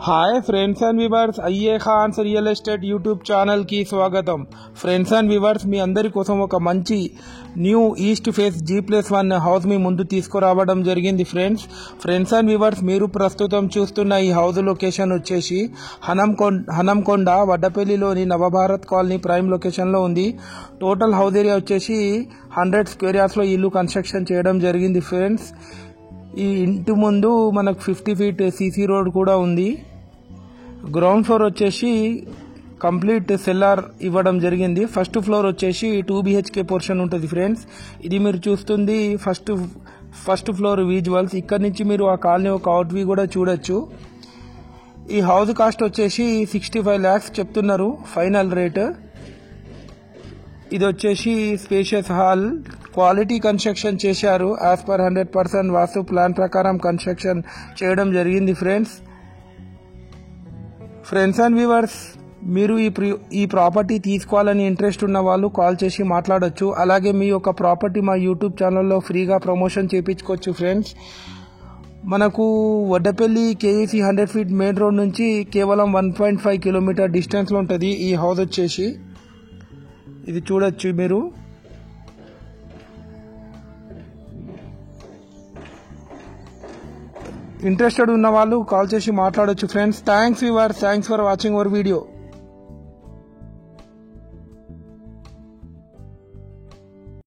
Hi friends and viewers, అయ్యే ఖాన్స్ real estate YouTube ఛానల్కి స్వాగతం. ఫ్రెండ్స్ అండ్ వ్యూవర్స్, మీ అందరి కోసం ఒక మంచి new east face G+1 house మీ ముందు తీసుకురావడం జరిగింది. ఫ్రెండ్స్ అండ్ వ్యూవర్స్, మీరు ప్రస్తుతం చూస్తున్న ఈ హౌస్ లొకేషన్ వచ్చేసి హనంకొండ వడ్డపల్లిలోని నవభారత్ కాలనీ ప్రైమ్ లొకేషన్లో ఉంది. టోటల్ హౌస్ ఏరియా వచ్చేసి 100 స్క్వేర్ యార్డ్స్లో ఇల్లు కన్స్ట్రక్షన్ చేయడం జరిగింది. ఫ్రెండ్స్, ఈ ఇంటి ముందు మనకు 50 ఫీట్ సీసీ రోడ్ కూడా ఉంది. గ్రౌండ్ ఫ్లోర్ వచ్చేసి కంప్లీట్ సెల్లార్ ఇవ్వడం జరిగింది. ఫస్ట్ ఫ్లోర్ వచ్చేసి 2 BHK పోర్షన్ ఉంటుంది. ఫ్రెండ్స్, ఇది మీరు చూస్తుంది ఫస్ట్ ఫ్లోర్ విజువల్స్. ఇక్కడ నుంచి మీరు ఆ కాలనీ ఒక అవుట్ వ్యూ కూడా చూడొచ్చు. ఈ హౌస్ కాస్ట్ వచ్చేసి 65 lakhs చెప్తున్నారు ఫైనల్ రేట్. ఇది వచ్చేసి స్పేషియస్ హాల్, క్వాలిటీ కన్స్ట్రక్షన్ చేశారు. యాజ్ పర్ 100% వాస్తు ప్లాన్ ప్రకారం కన్స్ట్రక్షన్ చేయడం జరిగింది. ఫ్రెండ్స్ అండ్ వ్యూవర్స్, మీరు ఈ ప్రాపర్టీ తీసుకోవాలని ఇంట్రెస్ట్ ఉన్న వాళ్ళు కాల్ చేసి మాట్లాడొచ్చు. అలాగే మీ యొక్క ప్రాపర్టీ మా యూట్యూబ్ ఛానల్లో ఫ్రీగా ప్రమోషన్ చేయించుకోవచ్చు. ఫ్రెండ్స్, మనకు Vaddapalli KEC 100 feet main road నుంచి కేవలం 1.5 kilometer డిస్టెన్స్లో ఉంటుంది ఈ హౌస్ వచ్చేసి. ఇది చూడొచ్చు మీరు. ఇంట్రెస్టెడ్ ఉన్న వాళ్ళు కాల్ చేసి మాట్లాడొచ్చు. Friends, thanks viewers, thanks for watching our video.